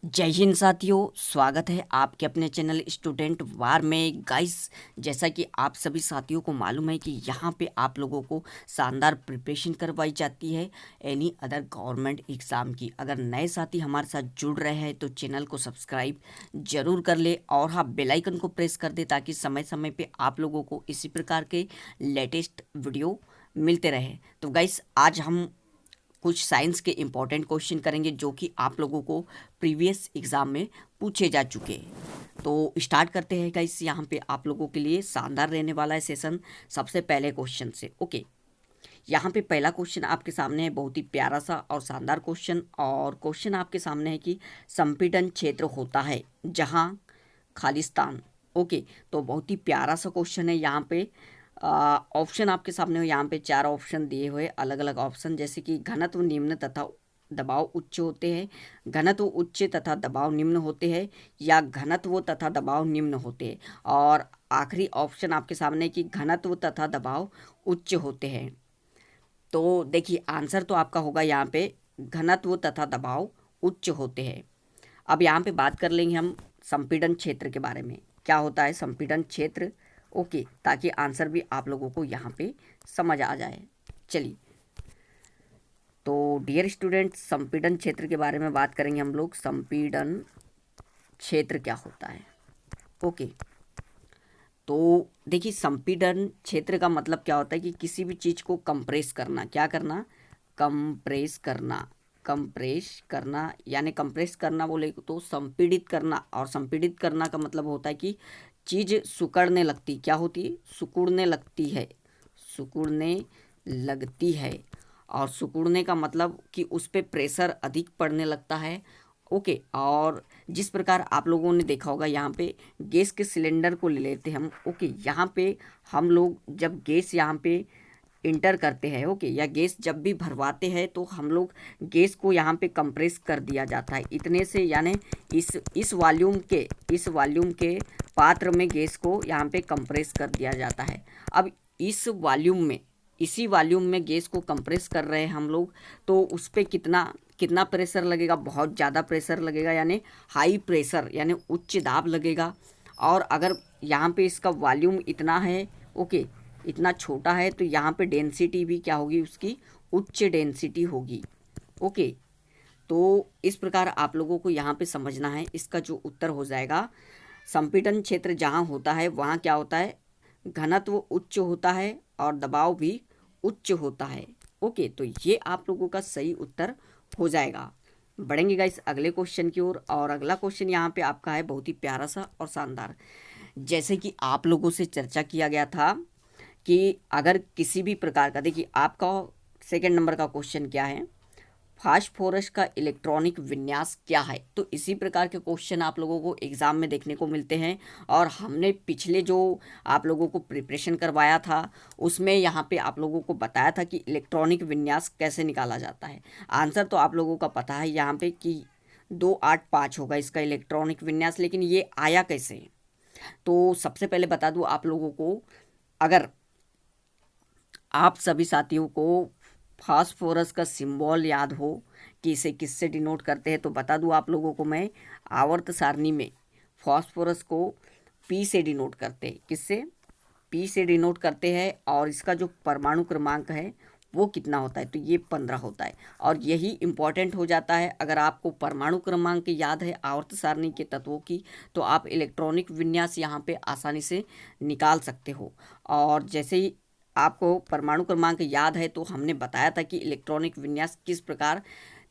जय हिंद साथियों, स्वागत है आपके अपने चैनल स्टूडेंट वार में। गाइस, जैसा कि आप सभी साथियों को मालूम है कि यहाँ पे आप लोगों को शानदार प्रिपरेशन करवाई जाती है एनी अदर गवर्नमेंट एग्ज़ाम की। अगर नए साथी हमारे साथ जुड़ रहे हैं तो चैनल को सब्सक्राइब जरूर कर ले और हाँ, बेल आइकन को प्रेस कर दे ताकि समय समय पर आप लोगों को इसी प्रकार के लेटेस्ट वीडियो मिलते रहे। तो गाइस, आज हम कुछ साइंस के इम्पोर्टेंट क्वेश्चन करेंगे जो कि आप लोगों को प्रीवियस एग्ज़ाम में पूछे जा चुके हैं। तो स्टार्ट करते हैं गाइस। यहाँ पे आप लोगों के लिए शानदार रहने वाला है सेशन। सबसे पहले क्वेश्चन से ओके, यहाँ पे पहला क्वेश्चन आपके सामने है, बहुत ही प्यारा सा और शानदार क्वेश्चन। और क्वेश्चन आपके सामने है कि संपीड़न क्षेत्र होता है जहाँ खालिस्तान। ओके, तो बहुत ही प्यारा सा क्वेश्चन है। यहाँ पे ऑप्शन आपके सामने हो, यहाँ पे 4 ऑप्शन दिए हुए, अलग अलग ऑप्शन, जैसे कि घनत्व निम्न तथा दबाव उच्च होते हैं, घनत्व उच्च तथा दबाव निम्न होते हैं, या घनत्व तथा दबाव निम्न होते हैं। और आखिरी ऑप्शन आपके सामने कि घनत्व तथा दबाव उच्च होते हैं। तो देखिए, आंसर तो आपका होगा यहाँ पे घनत्व तथा दबाव उच्च होते हैं। अब यहाँ पे बात कर लेंगे हम संपीड़न क्षेत्र के बारे में। क्या होता है संपीड़न क्षेत्र? ओके, ताकि आंसर भी आप लोगों को यहाँ पे समझ आ जाए। चलिए, तो डियर स्टूडेंट, संपीड़न क्षेत्र के बारे में बात करेंगे हम लोग। संपीड़न क्षेत्र क्या होता है? ओके, तो देखिए, संपीड़न क्षेत्र का मतलब क्या होता है कि किसी भी चीज़ को कंप्रेस करना। क्या करना? कंप्रेस करना। कंप्रेस करना यानी कंप्रेस करना बोले तो संपीड़ित करना। और संपीड़ित करना का मतलब होता है कि चीज़ सिकुड़ने लगती। क्या होती है? सिकुड़ने लगती है। सिकुड़ने लगती है। और सिकुड़ने का मतलब कि उस पर प्रेशर अधिक पड़ने लगता है। ओके, और जिस प्रकार आप लोगों ने देखा होगा, यहाँ पे गैस के सिलेंडर को ले लेते हैं हम। ओके, यहाँ पे हम लोग जब गैस यहाँ पे इंटर करते हैं, ओके, या गैस जब भी भरवाते हैं तो हम लोग गैस को यहाँ पे कंप्रेस कर दिया जाता है इतने से, यानी इस वॉल्यूम के पात्र में गैस को यहाँ पे कंप्रेस कर दिया जाता है। अब इसी वॉल्यूम में गैस को कंप्रेस कर रहे हैं हम लोग, तो उस पर कितना कितना प्रेशर लगेगा? बहुत ज़्यादा प्रेशर लगेगा, यानी हाई प्रेशर, यानी उच्च दाब लगेगा। और अगर यहाँ पे इसका वॉल्यूम इतना है, ओके, इतना छोटा है, तो यहाँ पे डेंसिटी भी क्या होगी? उसकी उच्च डेंसिटी होगी। ओके, तो इस प्रकार आप लोगों को यहाँ पे समझना है। इसका जो उत्तर हो जाएगा, संपीड़न क्षेत्र जहाँ होता है वहाँ क्या होता है? घनत्व उच्च होता है और दबाव भी उच्च होता है। ओके, तो ये आप लोगों का सही उत्तर हो जाएगा। बढ़ेंगे गाइस अगले क्वेश्चन की ओर। और अगला क्वेश्चन यहाँ पे आपका है बहुत ही प्यारा सा और शानदार। जैसे कि आप लोगों से चर्चा किया गया था कि अगर किसी भी प्रकार का, देखिए आपका सेकंड नंबर का क्वेश्चन क्या है? फास्फोरस का इलेक्ट्रॉनिक विन्यास क्या है? तो इसी प्रकार के क्वेश्चन आप लोगों को एग्ज़ाम में देखने को मिलते हैं। और हमने पिछले जो आप लोगों को प्रिपरेशन करवाया था उसमें यहाँ पे आप लोगों को बताया था कि इलेक्ट्रॉनिक विन्यास कैसे निकाला जाता है। आंसर तो आप लोगों का पता है यहाँ पे कि 285 होगा इसका इलेक्ट्रॉनिक विन्यास। लेकिन ये आया कैसे? तो सबसे पहले बता दूँ आप लोगों को, अगर आप सभी साथियों को फास्फोरस का सिंबल याद हो कि इसे किससे डिनोट करते हैं, तो बता दूं आप लोगों को मैं, आवर्त सारणी में फास्फोरस को पी से डिनोट करते हैं। किससे? पी से डिनोट करते हैं। और इसका जो परमाणु क्रमांक है वो कितना होता है? तो ये 15 होता है। और यही इम्पॉर्टेंट हो जाता है। अगर आपको परमाणु क्रमांक याद है आवर्त सारणी के तत्वों की, तो आप इलेक्ट्रॉनिक विन्यास यहाँ पे आसानी से निकाल सकते हो। और जैसे ही आपको परमाणु क्रमांक याद है तो हमने बताया था कि इलेक्ट्रॉनिक विन्यास किस प्रकार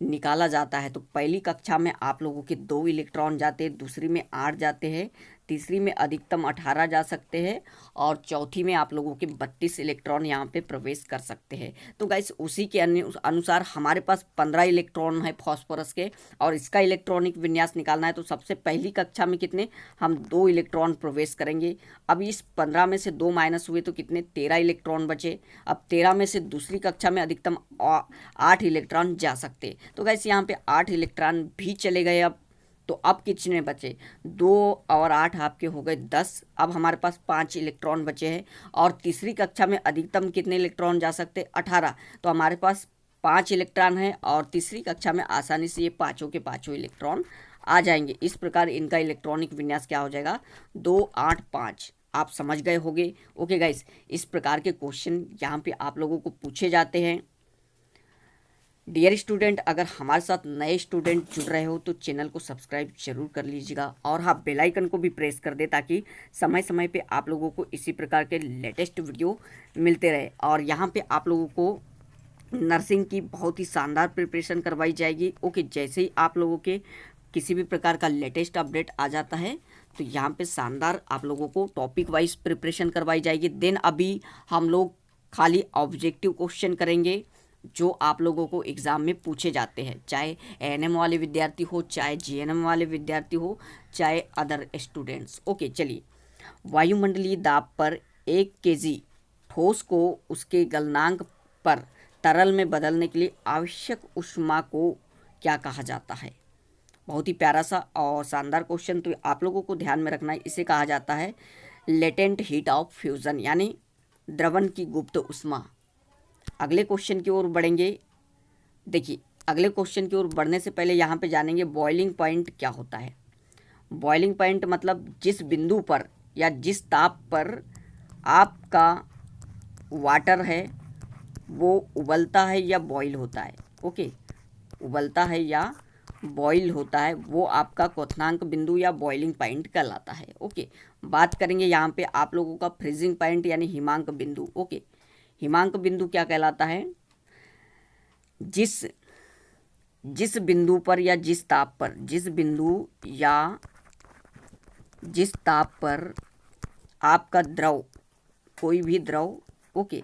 निकाला जाता है। तो पहली कक्षा में आप लोगों के 2 इलेक्ट्रॉन जाते हैं, दूसरी में 8 जाते हैं, तीसरी में अधिकतम 18 जा सकते हैं, और चौथी में आप लोगों के 32 इलेक्ट्रॉन यहाँ पे प्रवेश कर सकते हैं। तो गाइस, उसी के अनुसार हमारे पास 15 इलेक्ट्रॉन है फास्फोरस के, और इसका इलेक्ट्रॉनिक विन्यास निकालना है। तो सबसे पहली कक्षा में कितने? हम 2 इलेक्ट्रॉन प्रवेश करेंगे। अब इस 15 में से 2 माइनस हुए तो कितने? 13 इलेक्ट्रॉन बचे। अब 13 में से दूसरी कक्षा में अधिकतम 8 इलेक्ट्रॉन जा सकते। तो गाइस, यहाँ पे 8 इलेक्ट्रॉन भी चले गए। अब कितने बचे? 2 और 8 आपके हो गए 10। अब हमारे पास 5 इलेक्ट्रॉन बचे हैं। और तीसरी कक्षा में अधिकतम कितने इलेक्ट्रॉन जा सकते? 18। तो हमारे पास 5 इलेक्ट्रॉन है और तीसरी कक्षा में आसानी से ये पाँचों के पाँचों इलेक्ट्रॉन आ जाएंगे। इस प्रकार इनका इलेक्ट्रॉनिक विन्यास क्या हो जाएगा, 285। आप समझ गए होंगे। ओके गाइस, इस प्रकार के क्वेश्चन यहाँ पे आप लोगों को पूछे जाते हैं। डियर स्टूडेंट, अगर हमारे साथ नए स्टूडेंट जुड़ रहे हो तो चैनल को सब्सक्राइब जरूर कर लीजिएगा और हाँ, बेल आइकन को भी प्रेस कर दे ताकि समय समय पे आप लोगों को इसी प्रकार के लेटेस्ट वीडियो मिलते रहे। और यहाँ पे आप लोगों को नर्सिंग की बहुत ही शानदार प्रिपरेशन करवाई जाएगी। ओके, जैसे ही आप लोगों के किसी भी प्रकार का लेटेस्ट अपडेट आ जाता है तो यहाँ पे शानदार आप लोगों को टॉपिक वाइज प्रिपरेशन करवाई जाएगी। देन अभी हम लोग खाली ऑब्जेक्टिव क्वेश्चन करेंगे जो आप लोगों को एग्ज़ाम में पूछे जाते हैं, चाहे एएनएम वाले विद्यार्थी हो, चाहे जीएनएम वाले विद्यार्थी हो, चाहे अदर स्टूडेंट्स। ओके चलिए, वायुमंडलीय दाब पर 1 kg ठोस को उसके गलनांक पर तरल में बदलने के लिए आवश्यक ऊष्मा को क्या कहा जाता है। बहुत ही प्यारा सा और शानदार क्वेश्चन, तो आप लोगों को ध्यान में रखना है। इसे कहा जाता है लेटेंट हीट ऑफ फ्यूज़न, यानी द्रवण की गुप्त ऊष्मा। अगले क्वेश्चन की ओर बढ़ेंगे। देखिए, अगले क्वेश्चन की ओर बढ़ने से पहले यहाँ पे जानेंगे बॉइलिंग पॉइंट क्या होता है। बॉइलिंग पॉइंट मतलब जिस बिंदु पर या जिस ताप पर आपका वाटर है वो उबलता है या बॉईल होता है। ओके, उबलता है या बॉईल होता है, वो आपका क्वथनांक बिंदु या बॉइलिंग पॉइंट कहलाता है। ओके, बात करेंगे यहाँ पे आप लोगों का फ्रीजिंग पॉइंट यानी हिमांक बिंदु। ओके, हिमांक बिंदु क्या कहलाता है, जिस जिस बिंदु पर या जिस ताप पर, जिस बिंदु या जिस ताप पर आपका द्रव, कोई भी द्रव ओके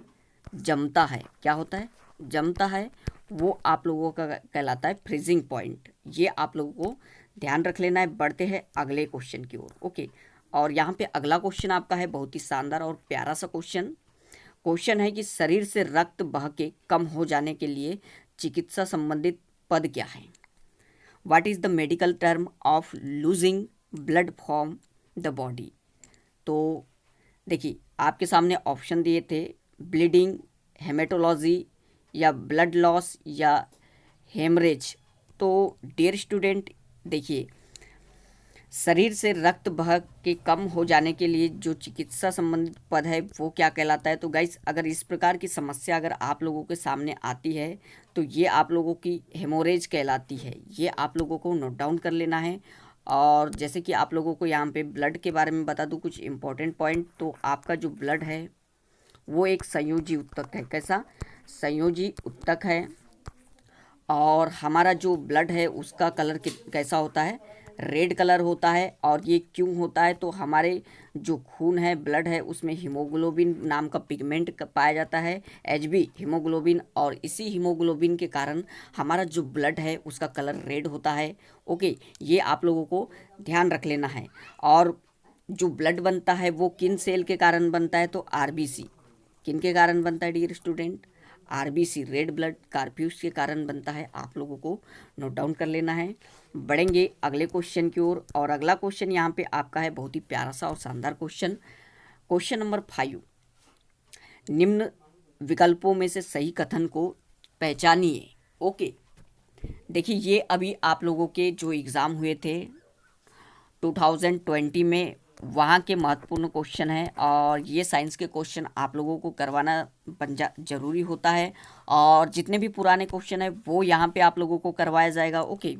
जमता है, क्या होता है, जमता है, वो आप लोगों का कहलाता है फ्रीजिंग पॉइंट। ये आप लोगों को ध्यान रख लेना है। बढ़ते हैं अगले क्वेश्चन की ओर। ओके, और यहाँ पे अगला क्वेश्चन आपका है बहुत ही शानदार और प्यारा सा क्वेश्चन है कि शरीर से रक्त बह के कम हो जाने के लिए चिकित्सा संबंधित पद क्या है। What is the medical term of losing blood from the body. तो देखिए, आपके सामने ऑप्शन दिए थे, ब्लीडिंग, हेमेटोलॉजी या ब्लड लॉस या हेमरेज। तो डियर स्टूडेंट देखिए, शरीर से रक्त बह के कम हो जाने के लिए जो चिकित्सा संबंधित पद है वो क्या कहलाता है। तो गाइस, अगर इस प्रकार की समस्या अगर आप लोगों के सामने आती है तो ये आप लोगों की हेमोरेज कहलाती है। ये आप लोगों को नोट डाउन कर लेना है। और जैसे कि आप लोगों को यहाँ पे ब्लड के बारे में बता दूँ कुछ इंपॉर्टेंट पॉइंट, तो आपका जो ब्लड है वो एक संयोजी उत्तक है। कैसा, संयोजी उत्तक है। और हमारा जो ब्लड है उसका कलर कैसा होता है, रेड कलर होता है। और ये क्यों होता है, तो हमारे जो खून है, ब्लड है, उसमें हीमोग्लोबिन नाम का पिगमेंट पाया जाता है, एचबी हीमोग्लोबिन। और इसी हीमोग्लोबिन के कारण हमारा जो ब्लड है उसका कलर रेड होता है। ओके, ये आप लोगों को ध्यान रख लेना है। और जो ब्लड बनता है वो किन सेल के कारण बनता है, तो आरबीसी। किन के कारण बनता है dear student, RBC, red blood corpuscles के कारण बनता है। आप लोगों को नोट डाउन कर लेना है। बढ़ेंगे अगले क्वेश्चन की ओर। और अगला क्वेश्चन यहाँ पे आपका है बहुत ही प्यारा सा और शानदार क्वेश्चन नंबर 5। निम्न विकल्पों में से सही कथन को पहचानिए। ओके, देखिए, ये अभी आप लोगों के जो एग्ज़ाम हुए थे 2020 में, वहाँ के महत्वपूर्ण क्वेश्चन है। और ये साइंस के क्वेश्चन आप लोगों को करवाना ज़रूरी होता है। और जितने भी पुराने क्वेश्चन है वो यहाँ पे आप लोगों को करवाया जाएगा। ओके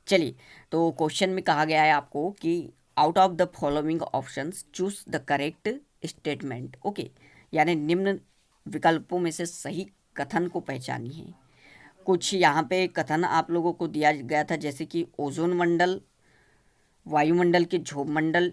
चलिए, तो क्वेश्चन में कहा गया है आपको कि out of the following options choose the correct statement. Okay, यानी निम्न विकल्पों में से सही कथन को पहचानिए। कुछ यहाँ पे कथन आप लोगों को दिया गया था, जैसे कि ओजोन मंडल वायुमंडल के झोप मंडल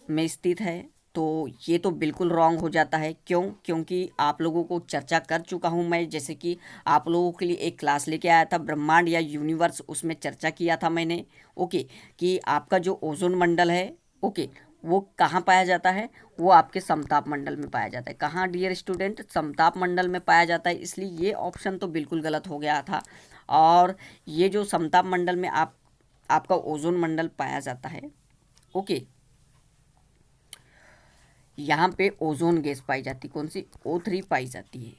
में स्थित है। तो ये तो बिल्कुल रॉन्ग हो जाता है। क्यों, क्योंकि आप लोगों को चर्चा कर चुका हूँ मैं, जैसे कि आप लोगों के लिए एक क्लास लेके आया था ब्रह्मांड या यूनिवर्स, उसमें चर्चा किया था मैंने। ओके, कि आपका जो ओजोन मंडल है ओके वो कहाँ पाया जाता है, वो आपके समताप मंडल में पाया जाता है। कहाँ डियर स्टूडेंट, समताप मंडल में पाया जाता है। इसलिए ये ऑप्शन तो बिल्कुल गलत हो गया था। और ये जो समताप मंडल में आपका ओजोन मंडल पाया जाता है, ओके, यहाँ पे ओजोन गैस पाई जाती, कौन सी, O3 पाई जाती है।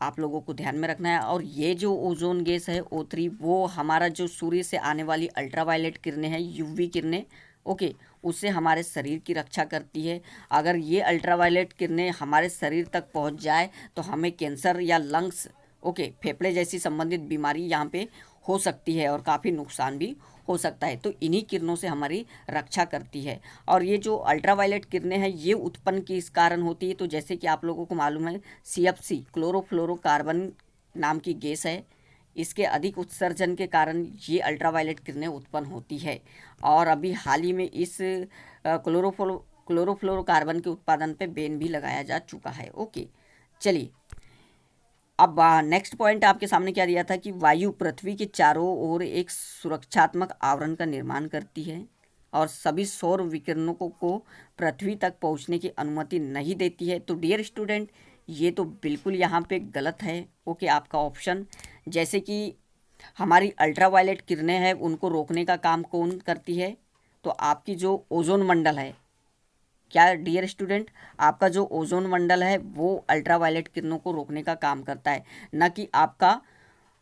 आप लोगों को ध्यान में रखना है। और ये जो ओजोन गैस है O3, वो हमारा जो सूर्य से आने वाली अल्ट्रावायलेट किरणें हैं, यूवी किरणें, ओके, उससे हमारे शरीर की रक्षा करती है। अगर ये अल्ट्रावायलेट किरणें हमारे शरीर तक पहुंच जाए तो हमें कैंसर या लंग्स, ओके, फेफड़े जैसी संबंधित बीमारी यहाँ पे हो सकती है और काफ़ी नुकसान भी हो सकता है। तो इन्हीं किरणों से हमारी रक्षा करती है। और ये जो अल्ट्रावायलेट किरणें हैं ये उत्पन्न किस कारण होती है, तो जैसे कि आप लोगों को मालूम है CFC क्लोरोफ्लोरोकार्बन नाम की गैस है, इसके अधिक उत्सर्जन के कारण ये अल्ट्रावायलेट किरणें उत्पन्न होती है। और अभी हाल ही में इस क्लोरोफ्लोरोकार्बन के उत्पादन पे बैन भी लगाया जा चुका है। ओके, चलिए अब नेक्स्ट पॉइंट आपके सामने क्या दिया था कि वायु पृथ्वी के चारों ओर एक सुरक्षात्मक आवरण का निर्माण करती है और सभी सौर विकिरणों को पृथ्वी तक पहुंचने की अनुमति नहीं देती है। तो डियर स्टूडेंट, ये तो बिल्कुल यहाँ पे गलत है। ओके, आपका ऑप्शन, जैसे कि हमारी अल्ट्रावायलेट किरणें हैं उनको रोकने का काम कौन करती है, तो आपकी जो ओजोन मंडल है, क्या डियर स्टूडेंट, आपका जो ओजोन मंडल है वो अल्ट्रावायलेट किरणों को रोकने का काम करता है, न कि आपका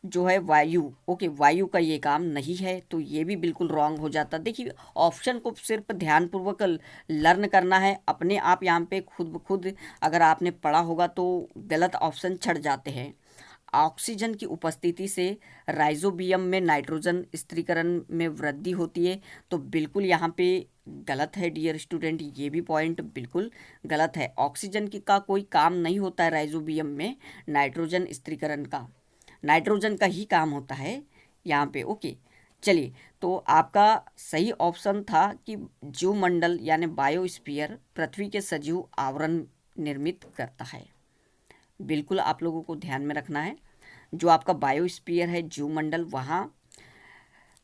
जो है वायु। ओके, वायु का ये काम नहीं है। तो ये भी बिल्कुल रॉन्ग हो जाता। देखिए, ऑप्शन को सिर्फ ध्यानपूर्वक लर्न करना है, अपने आप यहाँ पे खुद ब खुद अगर आपने पढ़ा होगा तो गलत ऑप्शन छट जाते हैं। ऑक्सीजन की उपस्थिति से राइजोबियम में नाइट्रोजन स्थिरीकरण में वृद्धि होती है। तो बिल्कुल यहाँ पे गलत है डियर स्टूडेंट, ये भी पॉइंट बिल्कुल गलत है। ऑक्सीजन की का कोई काम नहीं होता है राइजोबियम में नाइट्रोजन स्थिरीकरण का, नाइट्रोजन का ही काम होता है यहाँ पे। ओके, चलिए, तो आपका सही ऑप्शन था कि जीवमंडल यानी बायोस्फीयर पृथ्वी के सजीव आवरण निर्मित करता है। बिल्कुल आप लोगों को ध्यान में रखना है, जो आपका बायोस्फीयर है, जीवमंडल, वहाँ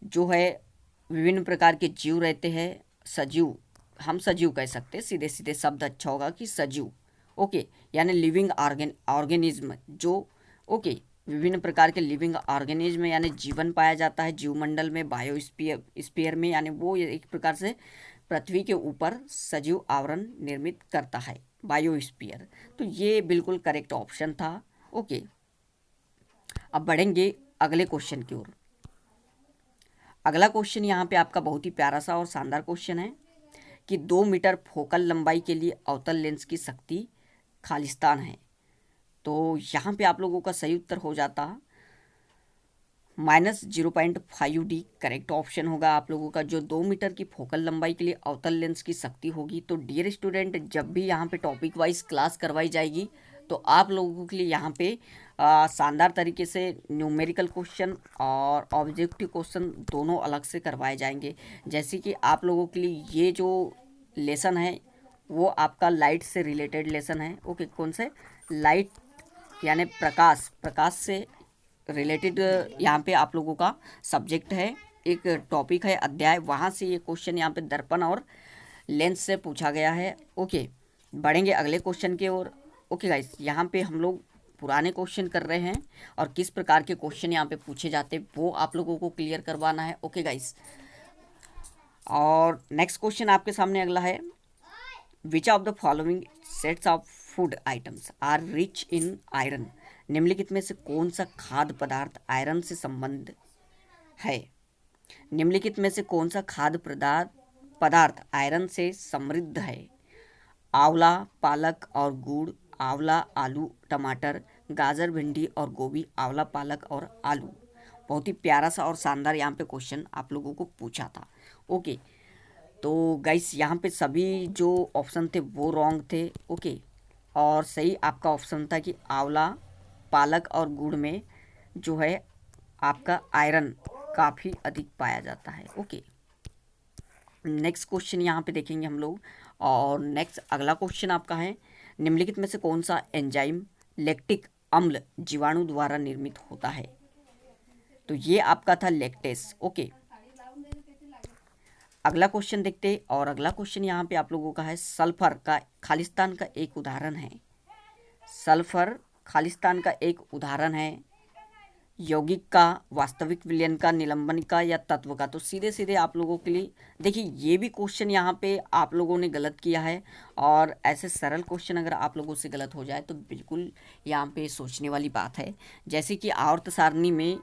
जो है विभिन्न प्रकार के जीव रहते हैं। सजीव, हम सजीव कह सकते हैं, सीधे सीधे शब्द अच्छा होगा कि सजीव। ओके, यानी लिविंग ऑर्गेनिज्म जो, ओके, विभिन्न प्रकार के लिविंग ऑर्गेनिज्म यानी जीवन पाया जाता है जीवमंडल में, बायोस्फीयर में, यानी वो एक प्रकार से पृथ्वी के ऊपर सजीव आवरण निर्मित करता है, बायोस्फीयर। तो ये बिल्कुल करेक्ट ऑप्शन था। ओके, अब बढ़ेंगे अगले क्वेश्चन की ओर। अगला क्वेश्चन यहाँ पे आपका बहुत ही प्यारा सा और शानदार क्वेश्चन है कि 2 मीटर फोकल लंबाई के लिए अवतल लेंस की शक्ति खालिस्तान है। तो यहाँ पे आप लोगों का सही उत्तर हो जाता -0.5D करेक्ट ऑप्शन होगा आप लोगों का। जो 2 मीटर की फोकल लंबाई के लिए अवतल लेंस की शक्ति होगी। तो डियर स्टूडेंट, जब भी यहाँ पे टॉपिक वाइज क्लास करवाई जाएगी तो आप लोगों के लिए यहाँ पे शानदार तरीके से न्यूमेरिकल क्वेश्चन और ऑब्जेक्टिव क्वेश्चन दोनों अलग से करवाए जाएंगे। जैसे कि आप लोगों के लिए ये जो लेसन है वो आपका लाइट से रिलेटेड लेसन है। ओके, कौन से, लाइट यानी प्रकाश से रिलेटेड यहाँ पे आप लोगों का सब्जेक्ट है, एक टॉपिक है, अध्याय, वहाँ से ये क्वेश्चन यहाँ पे दर्पण और लेंस से पूछा गया है। ओके, बढ़ेंगे अगले क्वेश्चन की ओर। ओके गाइस, यहाँ पे हम लोग पुराने क्वेश्चन कर रहे हैं और किस प्रकार के क्वेश्चन यहाँ पे पूछे जाते हैं वो आप लोगों को क्लियर करवाना है। ओके गाइस, और नेक्स्ट क्वेश्चन आपके सामने अगला है, which of the following sets of food items are rich in iron. निम्नलिखित में से कौन सा खाद्य पदार्थ आयरन से संबंध है। निम्नलिखित में से कौन सा खाद्य पदार्थ आयरन से समृद्ध है। आंवला, पालक और गुड़, आंवला, आलू, टमाटर, गाजर, भिंडी और गोभी, आंवला, पालक और आलू। बहुत ही प्यारा सा और शानदार यहाँ पे क्वेश्चन आप लोगों को पूछा था। ओके, तो गाइस यहाँ पे सभी जो ऑप्शन थे वो रॉन्ग थे। ओके, और सही आपका ऑप्शन था कि आंवला, पालक और गुड़ में जो है आपका आयरन काफ़ी अधिक पाया जाता है। ओके, नेक्स्ट क्वेश्चन यहाँ पे देखेंगे हम लोग। और नेक्स्ट अगला क्वेश्चन आपका है, निम्नलिखित में से कौन सा एंजाइम लैक्टिक अम्ल जीवाणु द्वारा निर्मित होता है। तो ये आपका था लैक्टेस। ओके, अगला क्वेश्चन देखते, और अगला क्वेश्चन यहाँ पे आप लोगों का है, सल्फर का खालिस्तान का एक उदाहरण है। सल्फर खालिस्तान का एक उदाहरण है। यौगिक का, वास्तविक विलयन का, निलंबन का या तत्व का। तो सीधे सीधे आप लोगों के लिए देखिए, ये भी क्वेश्चन यहाँ पे आप लोगों ने गलत किया है। और ऐसे सरल क्वेश्चन अगर आप लोगों से गलत हो जाए तो बिल्कुल यहाँ पे सोचने वाली बात है। जैसे कि आवर्त सारणी में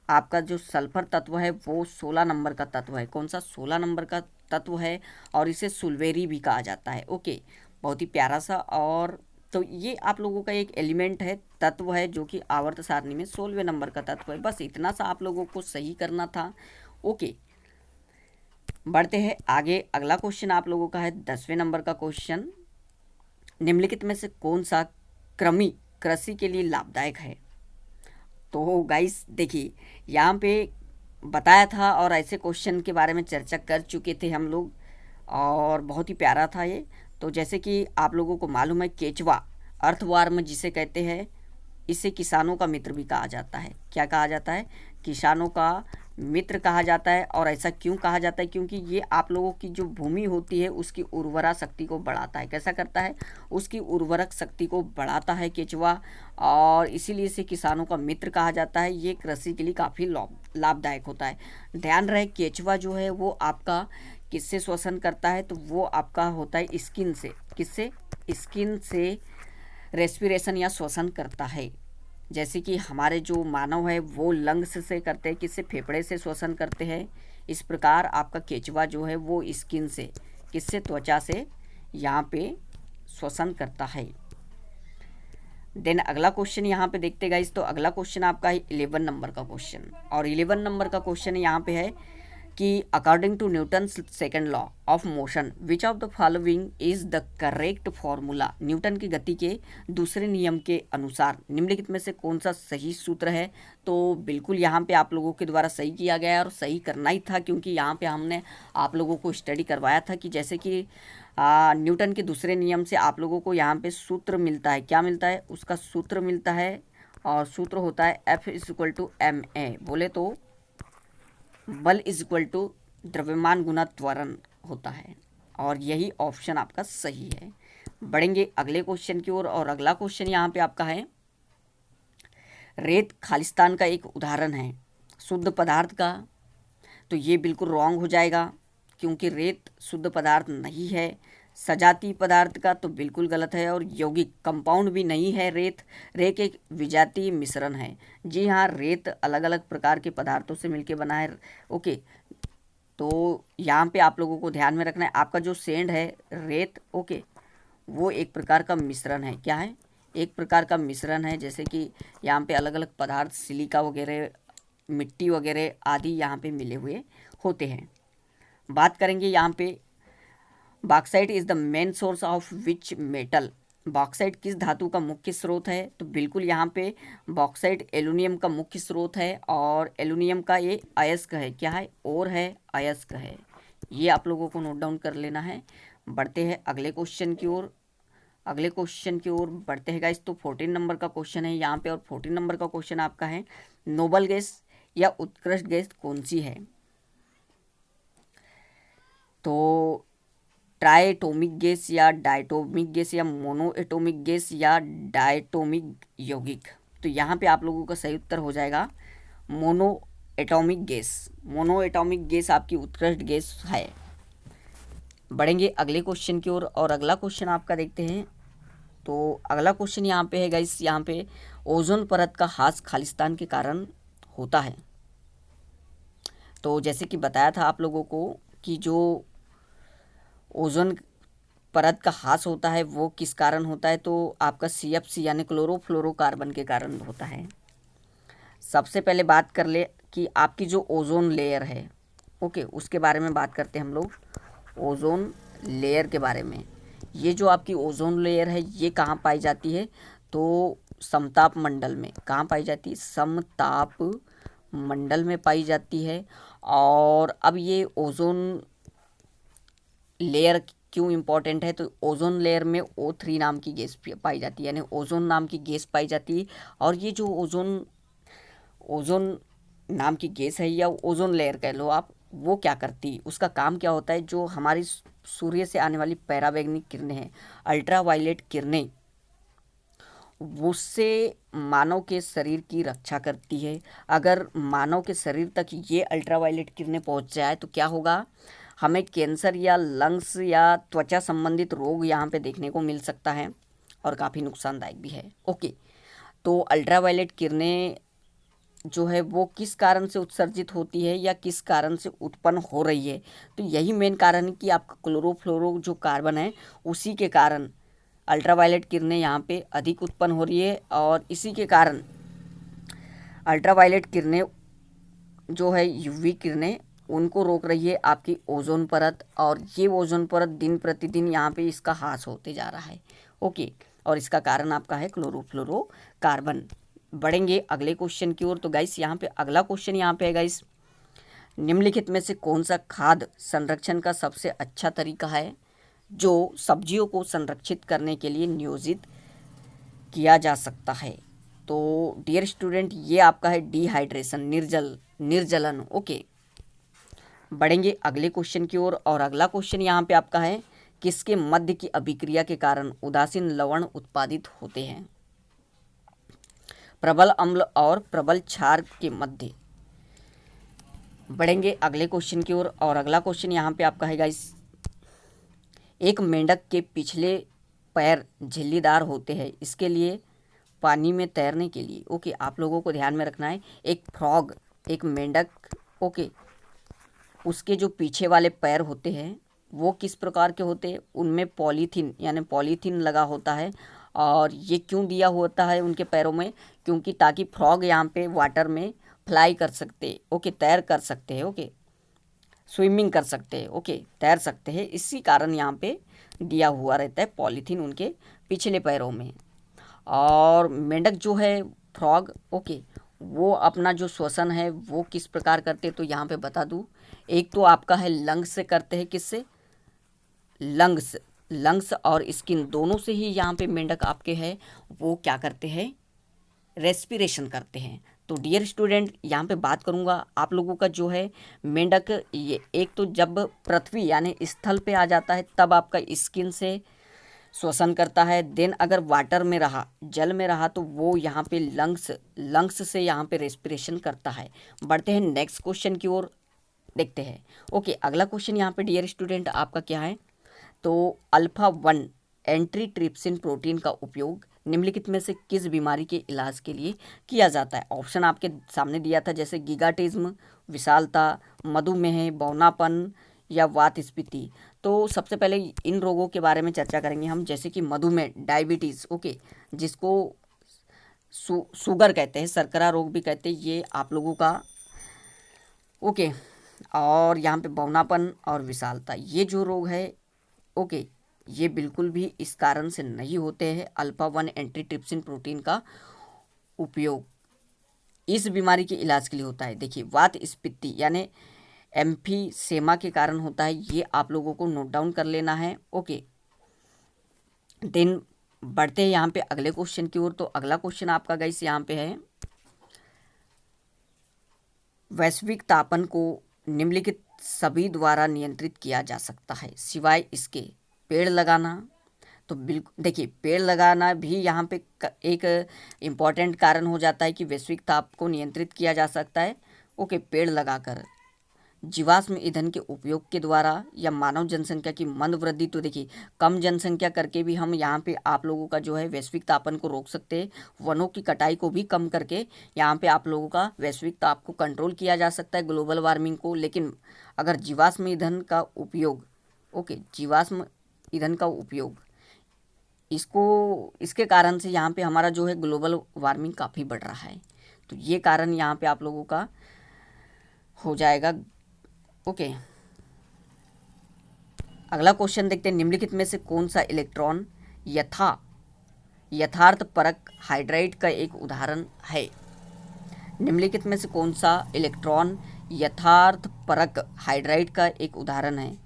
आपका जो सल्फर तत्व है वो 16 नंबर का तत्व है। कौन सा? 16 नंबर का तत्व है और इसे सुल्वेरी भी कहा जाता है। ओके, बहुत ही प्यारा सा। और तो ये आप लोगों का एक एलिमेंट है, तत्व है, जो कि आवर्त सारणी में 16वें नंबर का तत्व है। बस इतना सा आप लोगों को सही करना था। ओके, बढ़ते हैं आगे। अगला क्वेश्चन आप लोगों का है 10वें नंबर का क्वेश्चन। निम्नलिखित में से कौन सा कृमि कृषि के लिए लाभदायक है? तो गाइस देखिए, यहाँ पे बताया था और ऐसे क्वेश्चन के बारे में चर्चा कर चुके थे हम लोग, और बहुत ही प्यारा था ये। तो जैसे कि आप लोगों को मालूम है, केचुआ अर्थवार्म जिसे कहते हैं, इसे किसानों का मित्र भी कहा जाता है। क्या कहा जाता है? किसानों का मित्र कहा जाता है। और ऐसा क्यों कहा जाता है? क्योंकि ये आप लोगों की जो भूमि होती है उसकी उर्वरा शक्ति को बढ़ाता है। कैसा करता है? उसकी उर्वरक शक्ति को बढ़ाता है केचुआ, और इसीलिए इसे किसानों का मित्र कहा जाता है। ये कृषि के लिए काफ़ी लाभदायक होता है। ध्यान रहे, केचुआ जो है वो आपका किससे श्वसन करता है? तो वो आपका होता है स्किन से। किससे? स्किन से रेस्पिरेशन या श्वसन करता है। जैसे कि हमारे जो मानव है वो लंग्स से करते हैं, किससे? फेफड़े से श्वसन करते हैं। इस प्रकार आपका केचुआ जो है वो स्किन से, किससे? त्वचा से यहाँ पे श्वसन करता है। देन अगला क्वेश्चन यहाँ पे देखते गाइस। तो अगला क्वेश्चन आपका है 11 नंबर का क्वेश्चन, और 11 नंबर का क्वेश्चन यहाँ पे है कि according to Newton's second law of motion which of the following is the correct formula? Newton की गति के दूसरे नियम के अनुसार निम्नलिखित में से कौन सा सही सूत्र है? तो बिल्कुल यहाँ पे आप लोगों के द्वारा सही किया गया है, और सही करना ही था, क्योंकि यहाँ पे हमने आप लोगों को स्टडी करवाया था कि जैसे कि न्यूटन के दूसरे नियम से आप लोगों को यहाँ पे सूत्र मिलता है। क्या मिलता है? उसका सूत्र मिलता है, और सूत्र होता है F=ma। बोले तो बल इज इक्वल टू द्रव्यमान गुना त्वरण होता है, और यही ऑप्शन आपका सही है। बढ़ेंगे अगले क्वेश्चन की ओर, और अगला क्वेश्चन यहाँ पे आपका है, रेत खालिस्तान का एक उदाहरण है शुद्ध पदार्थ का। तो ये बिल्कुल रॉन्ग हो जाएगा, क्योंकि रेत शुद्ध पदार्थ नहीं है। सजातीय पदार्थ का तो बिल्कुल गलत है, और यौगिक कंपाउंड भी नहीं है रेत। रेत एक विजातीय मिश्रण है। जी हाँ, रेत अलग अलग प्रकार के पदार्थों से मिलकर बना है। ओके, तो यहाँ पे आप लोगों को ध्यान में रखना है, आपका जो सेंड है रेत, ओके, वो एक प्रकार का मिश्रण है। क्या है? एक प्रकार का मिश्रण है। जैसे कि यहाँ पे अलग अलग पदार्थ, सिलिका वगैरह, मिट्टी वगैरह आदि यहाँ पे मिले हुए होते हैं। बात करेंगे यहाँ पे, bauxite is the main source of which metal? Bauxite किस धातु का मुख्य स्रोत है? तो बिल्कुल यहाँ पे बॉक्साइट एल्युमिनियम का मुख्य स्रोत है, और एल्युमिनियम का ये अयस्क है। क्या है? और है, अयस्क है। ये आप लोगों को नोट डाउन कर लेना है। बढ़ते हैं अगले क्वेश्चन की ओर। अगले क्वेश्चन की ओर बढ़ते हैं गाइस। तो 14 नंबर का क्वेश्चन है यहाँ पे, और 14 नंबर का क्वेश्चन आपका है, नोबल गैस या उत्कृष्ट गैस कौन सी है? तो ट्राइएटोमिक गैस या डायटोमिक गैस या मोनोएटोमिक गैस या डायटोमिक यौगिक? तो यहाँ पे आप लोगों का सही उत्तर हो जाएगा मोनोएटोमिक गैस। मोनोएटोमिक गैस आपकी उत्कृष्ट गैस है। बढ़ेंगे अगले क्वेश्चन की ओर, और अगला क्वेश्चन आपका देखते हैं। तो अगला क्वेश्चन यहाँ पे है गाइस, यहाँ पे ओजोन परत का ह्रास खालिस्तान के कारण होता है। तो जैसे कि बताया था आप लोगों को कि जो ओजोन परत का ह्रास होता है वो किस कारण होता है? तो आपका CFC यानी क्लोरोफ्लोरोकार्बन के कारण होता है। सबसे पहले बात कर ले कि आपकी जो ओजोन लेयर है, ओके, उसके बारे में बात करते हैं हम लोग, ओजोन लेयर के बारे में। ये जो आपकी ओजोन लेयर है ये कहाँ पाई जाती है? तो समताप मंडल में। कहाँ पाई जाती है? समताप मंडल में पाई जाती है। और अब ये ओजोन लेयर क्यों इम्पॉर्टेंट है? तो ओजोन लेयर में O3 नाम की गैस पाई जाती है, यानी ओजोन नाम की गैस पाई जाती है। और ये जो ओजोन नाम की गैस है, या ओजोन लेयर कह लो आप, वो क्या करती है, उसका काम क्या होता है? जो हमारी सूर्य से आने वाली पैराबैंगनी किरणें हैं, अल्ट्रावायलेट किरणें, उससे मानव के शरीर की रक्षा करती है। अगर मानव के शरीर तक ये अल्ट्रावायलेट किरणें पहुंच जाए तो क्या होगा, हमें कैंसर या लंग्स या त्वचा संबंधित रोग यहाँ पे देखने को मिल सकता है और काफ़ी नुकसानदायक भी है। ओके, तो अल्ट्रावायलेट किरणें जो है वो किस कारण से उत्सर्जित होती है या किस कारण से उत्पन्न हो रही है, तो यही मेन कारण है कि आपका क्लोरोफ्लोरो जो कार्बन है उसी के कारण अल्ट्रावायलेट किरणें यहाँ पे अधिक उत्पन्न हो रही है। और इसी के कारण अल्ट्रावायलेट किरणें जो है यूवी किरणें उनको रोक रही है आपकी ओजोन परत, और ये ओजोन परत दिन प्रतिदिन यहाँ पे इसका ह्रास होते जा रहा है। ओके, और इसका कारण आपका है क्लोरोफ्लोरो कार्बन। बढ़ेंगे अगले क्वेश्चन की ओर। तो गाइस यहाँ पे अगला क्वेश्चन यहाँ पे है गाइस, निम्नलिखित में से कौन सा खाद्य संरक्षण का सबसे अच्छा तरीका है जो सब्जियों को संरक्षित करने के लिए नियोजित किया जा सकता है। तो डियर स्टूडेंट ये आपका है डिहाइड्रेशन, निर्जलन। ओके, बढ़ेंगे अगले क्वेश्चन की ओर। और अगला क्वेश्चन यहाँ पे आपका है, किसके मध्य की अभिक्रिया के कारण उदासीन लवण उत्पादित होते हैं। प्रबल अम्ल और प्रबल क्षार के मध्य। बढ़ेंगे अगले क्वेश्चन की ओर। और अगला क्वेश्चन यहाँ पे आपका है गाइस, एक मेंढक के पिछले पैर झिल्लीदार होते हैं, इसके लिए पानी में तैरने के लिए। ओके, आप लोगों को ध्यान में रखना है, एक फ्रॉग, एक मेंढक, ओके, उसके जो पीछे वाले पैर होते हैं वो किस प्रकार के होते हैं, उनमें पॉलीथीन यानी पॉलीथीन लगा होता है। और ये क्यों दिया होता है उनके पैरों में, क्योंकि ताकि फ्रॉग यहाँ पे वाटर में फ्लाई कर सकते, ओके, तैर कर सकते हैं, ओके, स्विमिंग कर सकते हैं, ओके, तैर सकते हैं, इसी कारण यहाँ पे दिया हुआ रहता है पॉलीथीन उनके पिछले पैरों में। और मेंढक जो है फ्रॉग, ओके, वो अपना जो श्वसन है वो किस प्रकार करते हैं, तो यहाँ पे बता दूँ, एक तो आपका है लंग्स से करते हैं, किससे, लंग्स और स्किन दोनों से ही यहाँ पे मेंढक आपके हैं वो क्या करते हैं, रेस्पिरेशन करते हैं। तो डियर स्टूडेंट यहाँ पे बात करूँगा आप लोगों का जो है मेंढक, ये एक तो जब पृथ्वी यानी स्थल पे आ जाता है तब आपका स्किन से श्वसन करता है, देन अगर वाटर में रहा, जल में रहा, तो वो यहाँ पे लंग्स से यहाँ पे रेस्पिरेशन करता है। बढ़ते हैं नेक्स्ट क्वेश्चन की ओर, देखते हैं। ओके, अगला क्वेश्चन यहाँ पे डियर स्टूडेंट आपका क्या है, तो अल्फा 1 एंट्रीट्रिप्सिन प्रोटीन का उपयोग निम्नलिखित में से किस बीमारी के इलाज के लिए किया जाता है। ऑप्शन आपके सामने दिया था, जैसे गिगाटिज्म, विशालता, मधुमेह, बौनापन या वातस्फीति। तो सबसे पहले इन रोगों के बारे में चर्चा करेंगे हम, जैसे कि मधुमेह, डायबिटीज़, ओके, जिसको शुगर कहते हैं, शर्करा रोग भी कहते हैं, ये आप लोगों का, ओके। और यहाँ पे बौनापन और विशालता, ये जो रोग है, ओके, ये बिल्कुल भी इस कारण से नहीं होते हैं। अल्फा 1 एंट्रीट्रिप्सिन प्रोटीन का उपयोग इस बीमारी के इलाज के लिए होता है। देखिए, वातस्फीति यानी एम्फीसेमा के कारण होता है, ये आप लोगों को नोट डाउन कर लेना है, ओके। देन बढ़ते हैं यहाँ पे अगले क्वेश्चन की ओर। तो अगला क्वेश्चन आपका गाइस यहाँ पे है, वैश्विक तापन को निम्नलिखित सभी द्वारा नियंत्रित किया जा सकता है सिवाय इसके पेड़ लगाना। तो बिल्कुल देखिए, पेड़ लगाना भी यहाँ पे एक इम्पॉर्टेंट कारण हो जाता है कि वैश्विक ताप को नियंत्रित किया जा सकता है, ओके, पेड़ लगाकर। जीवाश्म ईंधन के उपयोग के द्वारा या मानव जनसंख्या की मंद वृद्धि, तो देखिए कम जनसंख्या करके भी हम यहाँ पे आप लोगों का जो है वैश्विक तापन को रोक सकते हैं। वनों की कटाई को भी कम करके यहाँ पे आप लोगों का वैश्विक ताप को कंट्रोल किया जा सकता है, ग्लोबल वार्मिंग को। लेकिन अगर जीवाश्म ईंधन का उपयोग, ओके, जीवाश्म ईंधन का उपयोग, इसके कारण से यहाँ पे हमारा जो है ग्लोबल वार्मिंग काफ़ी बढ़ रहा है। तो ये कारण यहाँ पे आप लोगों का हो जाएगा, ओके। अगला क्वेश्चन देखते हैं, निम्नलिखित में से कौन सा इलेक्ट्रॉन यथार्थ परक हाइड्राइड का एक उदाहरण है। निम्नलिखित में से कौन सा इलेक्ट्रॉन यथार्थ परक हाइड्राइड का एक उदाहरण है।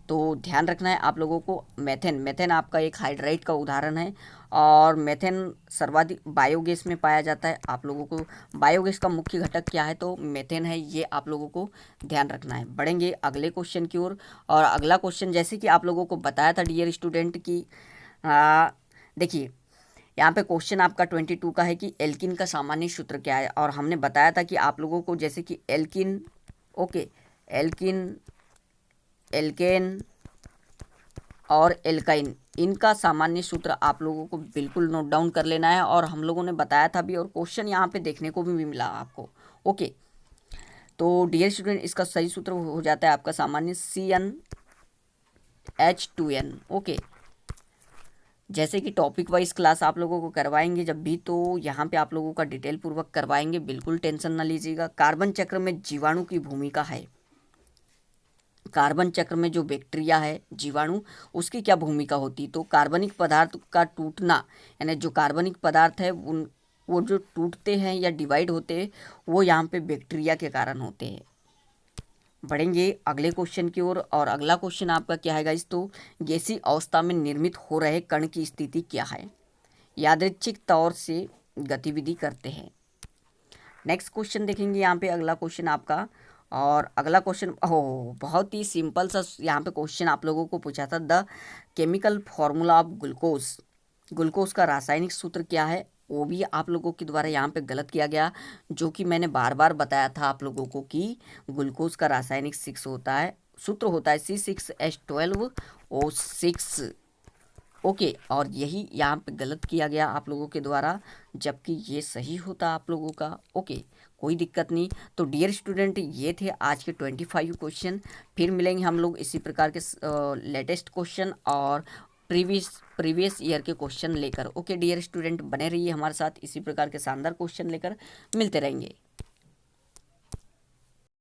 तो ध्यान रखना है आप लोगों को, मेथेन आपका एक हाइड्राइड का उदाहरण है। और मेथेन सर्वाधिक बायोगैस में पाया जाता है। आप लोगों को बायोगैस का मुख्य घटक क्या है, तो मेथेन है, ये आप लोगों को ध्यान रखना है। बढ़ेंगे अगले क्वेश्चन की ओर। और अगला क्वेश्चन, जैसे कि आप लोगों को बताया था डियर स्टूडेंट की, देखिए यहाँ पे क्वेश्चन आपका 22 का है कि एल्किन का सामान्य सूत्र क्या है, और हमने बताया था कि आप लोगों को जैसे कि एल्किन, ओके, एल्किन, एल्केन और एल्काइन, इनका सामान्य सूत्र आप लोगों को बिल्कुल नोट डाउन कर लेना है, और हम लोगों ने बताया था भी, और क्वेश्चन यहाँ पे देखने को भी मिला आपको। ओके, तो डियर स्टूडेंट, इसका सही सूत्र हो जाता है आपका सामान्य CnH2n। ओके, जैसे कि टॉपिक वाइज क्लास आप लोगों को करवाएंगे जब भी, तो यहाँ पे आप लोगों का डिटेल पूर्वक करवाएंगे, बिल्कुल टेंशन ना लीजिएगा। कार्बन चक्र में जीवाणु की भूमिका है, कार्बन चक्र में जो बैक्टीरिया है, जीवाणु, उसकी क्या भूमिका होती, तो कार्बनिक पदार्थ का टूटना, यानी जो कार्बनिक पदार्थ है उन वो जो टूटते हैं या डिवाइड होते हैं, वो यहाँ पे बैक्टीरिया के कारण होते हैं। बढ़ेंगे अगले क्वेश्चन की ओर, और अगला क्वेश्चन आपका क्या है गाइस, तो गैसीय अवस्था में निर्मित हो रहे कण की स्थिति क्या है, यादृच्छिक तौर से गतिविधि करते हैं। नेक्स्ट क्वेश्चन देखेंगे यहाँ पे, अगला क्वेश्चन आपका, और अगला क्वेश्चन ओह बहुत ही सिंपल सा यहाँ पे क्वेश्चन आप लोगों को पूछा था, the chemical formula of glucose, glucose का रासायनिक सूत्र क्या है, वो भी आप लोगों के द्वारा यहाँ पे गलत किया गया, जो कि मैंने बार बार बताया था आप लोगों को कि ग्लूकोज का रासायनिक सूत्र होता है C6H12O6। ओके, और यही यहाँ पे गलत किया गया आप लोगों के द्वारा, जबकि ये सही होता आप लोगों का। ओके, कोई दिक्कत नहीं। तो डियर स्टूडेंट, ये थे आज के 25 क्वेश्चन। फिर मिलेंगे हम लोग इसी प्रकार के लेटेस्ट क्वेश्चन और प्रीवियस ईयर के क्वेश्चन लेकर। ओके डियर स्टूडेंट, बने रहिए हमारे साथ, इसी प्रकार के शानदार क्वेश्चन लेकर मिलते रहेंगे।